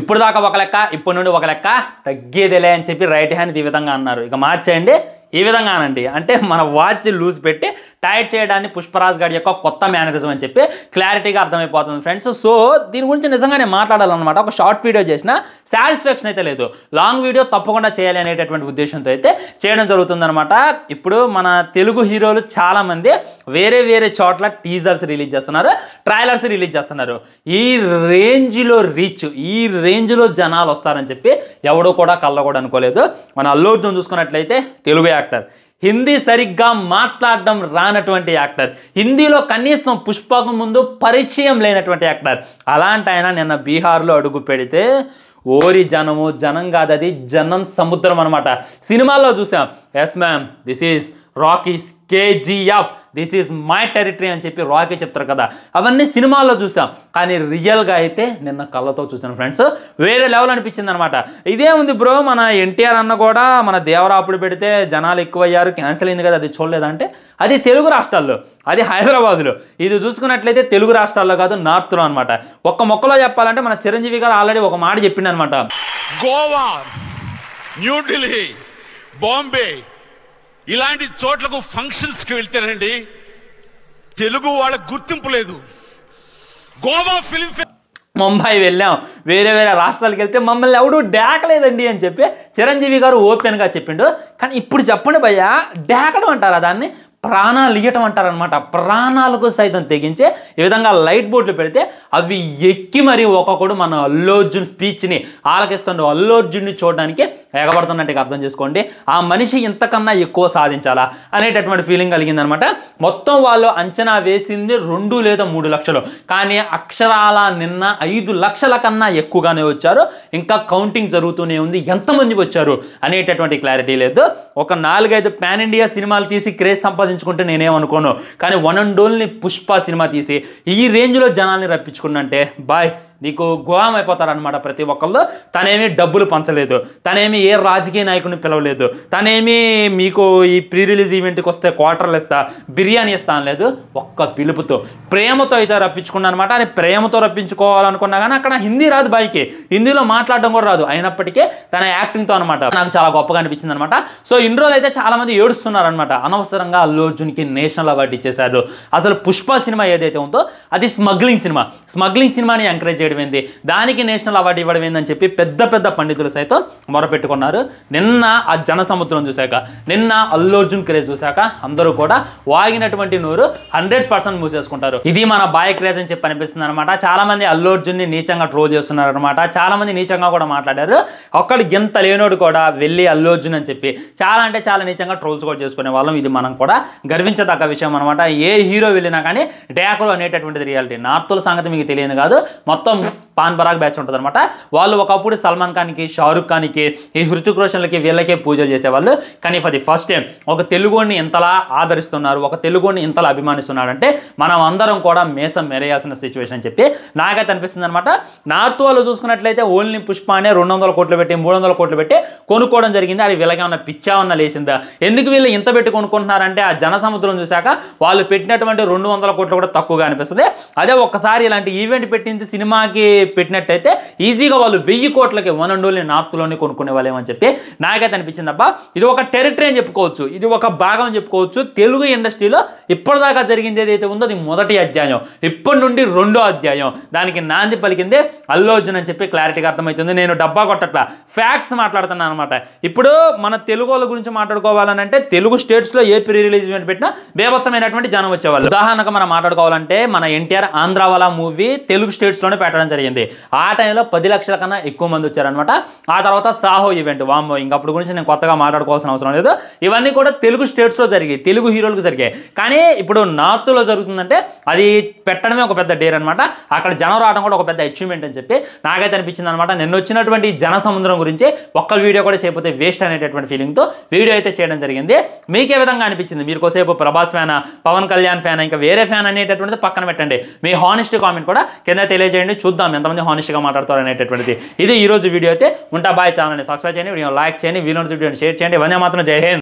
ఇప్పుడు దాకా ఒక లెక్క, ఇప్పుడు నుండి ఒక లెక్క, తగ్గేదిలే అని చెప్పి రైట్ హ్యాండ్ ఈ విధంగా అన్నారు. ఇక మార్చేయండి ఈ విధంగానండి. అంటే మన వాచ్ లూజ్ పెట్టి టైట్ చేయడాన్ని పుష్పరాజ్ గారి యొక్క కొత్త మేనరిజం అని చెప్పి క్లారిటీగా అర్థమైపోతుంది ఫ్రెండ్స్. సో దీని గురించి నిజంగానే మాట్లాడాలన్నమాట. ఒక షార్ట్ వీడియో చేసిన సాటిస్ఫాక్షన్ అయితే లేదు, లాంగ్ వీడియో తప్పకుండా చేయాలి అనేటటువంటి ఉద్దేశంతో అయితే చేయడం జరుగుతుందన్నమాట. ఇప్పుడు మన తెలుగు హీరోలు చాలామంది వేరే వేరే చోట్ల టీజర్స్ రిలీజ్ చేస్తున్నారు, ట్రైలర్స్ రిలీజ్ చేస్తున్నారు. ఈ రేంజ్లో రీచ్, ఈ రేంజ్లో జనాలు వస్తారని చెప్పి ఎవడో కూడా కళ్ళ కూడా అనుకోలేదు. మన అల్లు అర్జున్ చూసుకున్నట్లయితే తెలుగు యాక్టర్, హిందీ సరిగ్గా మాట్లాడడం రానటువంటి యాక్టర్, హిందీలో కనీసం పుష్పకు ముందు పరిచయం లేనటువంటి యాక్టర్. అలాంటి ఆయన నిన్న బీహార్లో అడుగు పెడితే ఓరి జనము, జనం కాదు అది జనం సముద్రం అనమాట. సినిమాల్లో చూసాం, yes ma'am this is Rocky KGF, this is my territory అని చెప్పి రాకీ చెప్తారు కదా, అవన్నీ సినిమాల్లో చూసాం. కానీ రియల్గా అయితే నిన్న కళ్ళతో చూసాను ఫ్రెండ్స్, వేరే లెవెల్ అనిపించింది అనమాట. ఇదే ఉంది బ్రో, మన ఎన్టీఆర్ అన్న కూడా మన దేవరా అప్పుడు పెడితే జనాలు ఎక్కువయ్యారు, క్యాన్సిల్ అయింది కదా, అది చూడలేదంటే అది తెలుగు రాష్ట్రాల్లో, అది హైదరాబాద్లో. ఇది చూసుకున్నట్లయితే తెలుగు రాష్ట్రాల్లో కాదు, నార్త్లో అనమాట. ఒక్క మొక్కలో చెప్పాలంటే మన చిరంజీవి గారు ఆల్రెడీ ఒక మాట చెప్పిండు అనమాట. గోవా, న్యూఢిల్లీ, బాంబే ఇలాంటి చోట్లకు ఫంక్షన్స్కి వెళ్తేనండి తెలుగు వాళ్ళకి గుర్తింపు లేదు. గోవా ఫిల్మ్ ముంబై వెళ్ళాం, వేరే వేరే రాష్ట్రాలకు వెళ్తే మమ్మల్ని ఎవడు డాకలేదండి అని చెప్పి చిరంజీవి గారు ఓపెన్గా చెప్పిండు. కానీ ఇప్పుడు చెప్పండి భయ్యా, డాకడం అంటారా దాన్ని? ప్రాణాలు ఇయ్యటం అంటారనమాట. ప్రాణాలకు సైతం తెగించే ఈ విధంగా లైట్ బోర్డులు పెడితే అవి ఎక్కి మరి ఒక్కొక్కడు మన అల్లు అర్జున్ స్పీచ్ని ఆలకిస్తుండే, అల్లు అర్జున్ని చూడడానికి ఎగబడుతున్నట్టుగా అర్థం చేసుకోండి. ఆ మనిషి ఇంతకన్నా ఎక్కువ సాధించాలా అనేటటువంటి ఫీలింగ్ కలిగిందనమాట. మొత్తం వాళ్ళు అంచనా వేసింది 2 లేదా 3 లక్షలు, కానీ అక్షరాల నిన్న 5 లక్షల కన్నా ఎక్కువగానే వచ్చారు. ఇంకా కౌంటింగ్ జరుగుతూనే ఉంది, ఎంతమంది వచ్చారు అనేటటువంటి క్లారిటీ లేదు. ఒక 4-5 పాన్ ఇండియా సినిమాలు తీసి క్రేజ్ సంపాదించుకుంటే నేనేమనుకోను, కానీ one and only Pushpa cinema తీసి ఈ రేంజ్లో జనాల్ని రప్పించుకున్నంటే బాయ్ నీకు గోహం అయిపోతారనమాట ప్రతి ఒక్కళ్ళు. తనేమీ డబ్బులు పంచలేదు, తనేమీ ఏ రాజకీయ నాయకుడిని పిలవలేదు, తనేమీ మీకు ఈ ప్రీ రిలీజ్ ఈవెంట్కి వస్తే క్వార్టర్లు ఇస్తా, బిర్యానీ ఇస్తా అనలేదు. ఒక్క పిలుపుతో ప్రేమతో అయితే రప్పించుకున్నా అనమాట. అని ప్రేమతో రప్పించుకోవాలనుకున్నా కానీ అక్కడ హిందీ రాదు బాయ్కి, హిందీలో మాట్లాడడం కూడా రాదు. అయినప్పటికీ తన యాక్టింగ్తో అనమాట నాకు చాలా గొప్పగా అనిపించింది అనమాట. సో ఇన్ని రోజులు అయితే చాలామంది ఏడుస్తున్నారనమాట, అనవసరంగా అల్లు అర్జున్కి నేషనల్ అవార్డు ఇచ్చేశారు. అసలు పుష్ప సినిమా ఏదైతే ఉందో అది స్మగ్లింగ్ సినిమా, స్మగ్లింగ్ సినిమాని ఎంకరేజ్ చేయడం ఏంది, దానికి నేషనల్ అవార్డు ఇవ్వడం ఏందని చెప్పి పెద్ద పెద్ద పండితులు సైతం మొరపెట్టుకున్నారు. నిన్న ఆ జన సముద్రం చూశాక, నిన్న అల్లు అర్జున్ క్రేజ్ చూశాక అందరూ కూడా వాగినటువంటి నోరు 100% మూసేసుకుంటారు. ఇది మన బాయ్ క్రేజ్ అని చెప్పి అనిపిస్తుంది అనమాట. చాలా మంది అల్లు అర్జున్ని నీచంగా ట్రోల్ చేస్తున్నారు అనమాట, చాలా మంది నీచంగా కూడా మాట్లాడారు. ఒక్కడు గింత లేనోడు కూడా వెళ్ళి అల్లు అర్జున్ అని చెప్పి చాలా అంటే చాలా నీచంగా ట్రోల్స్ కూడా చేసుకునే వాళ్ళం. ఇది మనం కూడా గర్వించదగ్గ విషయం అనమాట. ఏ హీరో వెళ్ళినా కానీ డ్యాకులు అనేటటువంటిది రియాలిటీ. నార్త్ల సంగతి మీకు తెలియదు కాదు, మొత్తం పాన్ పరాగ్ బ్యాచ్ ఉంటుంది అనమాట. వాళ్ళు ఒకప్పుడు సల్మాన్ ఖాన్కి, షారుఖ్ ఖాన్కి, ఈ హృతిక్ రోషన్లకి వీళ్ళకే పూజలు చేసేవాళ్ళు. కానీ ఫర్ ది ఫస్ట్ టైం ఒక తెలుగుని ఇంతలా ఆదరిస్తున్నారు, ఒక తెలుగుని ఇంతలా అభిమానిస్తున్నారు అంటే మనం అందరం కూడా మేసం మెరేయాల్సిన సిచ్యువేషన్ అని చెప్పి నాకైతే అనిపిస్తుంది అనమాట. నార్త్ వాళ్ళు చూసుకున్నట్లయితే ఓన్లీ పుష్ప అనే 200 కోట్లు పెట్టి 300 కోట్లు పెట్టి కొనుక్కోవడం జరిగింది. అది వీళ్ళకి ఏమన్నా పిచ్చామన్నా లేసిందా? ఎందుకు వీళ్ళు ఇంత పెట్టి కొనుక్కుంటున్నారంటే ఆ జన సముద్రం చూశాక వాళ్ళు పెట్టినటువంటి 200 కోట్లు కూడా తక్కువగా అనిపిస్తుంది. అదే ఒక్కసారి ఇలాంటి ఈవెంట్ పెట్టింది సినిమాకి పెట్టినట్టయితే ఈజీగా వాళ్ళు 1000 కోట్లకి వన్ అండ్ ఓన్లీ నార్త్లోనే కొనుక్కునే వాళ్ళేమని చెప్పి నాకైతే అనిపించింది. అబ్బా ఇది ఒక టెరిటరీ అని చెప్పుకోవచ్చు, ఇది ఒక భాగం అని చెప్పుకోవచ్చు. తెలుగు ఇండస్ట్రీలో ఇప్పటిదాకా జరిగింది ఏదైతే ఉందో అది మొదటి అధ్యాయం, ఇప్పటి నుండి 2వ అధ్యాయం. దానికి నాంది పలికిందే అల్లు అర్జున్ అని చెప్పి క్లారిటీగా అర్థమవుతుంది. నేను డబ్బా కొట్టట్లా, ఫ్యాక్ట్స్ మాట్లాడుతున్నాను అనమాట. ఇప్పుడు మన తెలుగు వాళ్ళ గురించి మాట్లాడుకోవాలని అంటే తెలుగు స్టేట్స్లో ఏ ప్రీ రిలీజ్ ఈవెంట్ పెట్టినా బేభత్సమైనటువంటి జనం వచ్చేవాళ్ళు. ఉదాహరణకు మనం మాట్లాడుకోవాలంటే మన ఎన్టీఆర్ ఆంధ్రావాలా మూవీ తెలుగు స్టేట్స్లోనే పెట్టడం జరిగింది. ఆ టైంలో 10 లక్షల కన్నా ఎక్కువ మంది వచ్చారనమాట. ఆ తర్వాత సాహో ఈవెంట్, వామ్మో ఇంకప్పుడు గురించి నేను కొత్తగా మాట్లాడుకోవాల్సిన అవసరం లేదు. ఇవన్నీ కూడా తెలుగు స్టేట్స్లో జరిగాయి, తెలుగు హీరోలకు జరిగాయి. కానీ ఇప్పుడు నార్త్లో జరుగుతుందంటే అది పెట్టడమే ఒక పెద్ద డేర్ అనమాట. అక్కడ జనం రావడం కూడా ఒక పెద్ద అచీవ్మెంట్ అని చెప్పి నాకైతే అనిపించింది అనమాట. నిన్న వచ్చినటువంటి జన సముద్రం గురించి ఒక్క వీడియో కూడా చేయకపోతే వేస్ట్ అనేటటువంటి ఫీలింగ్తో వీడియో అయితే చేయడం జరిగింది. మీకే విధంగా అనిపించింది? మీరు కోసేపు ప్రభాస్ ఫ్యానా, పవన్ కళ్యాణ్ ఫ్యానా, ఇంకా వేరే ఫ్యాన్ అనేటటువంటిది పక్కన పెట్టండి. మీ హానెస్ట్ కామెంట్ కూడా కింద తెలియజేయండి, చూద్దాం ఎంతమంది హానెస్ట్గా మాట్లాడతారు అనేటటువంటిది. ఇది ఈరోజు వీడియో అయితే. ఉంటా బాయ్. ఛానల్ని సబ్స్క్రైబ్ చేయండి, వీడియో లైక్ చేయండి, వీడియో షేర్ చేయండి. వందే మాత్రం. జై హింద్.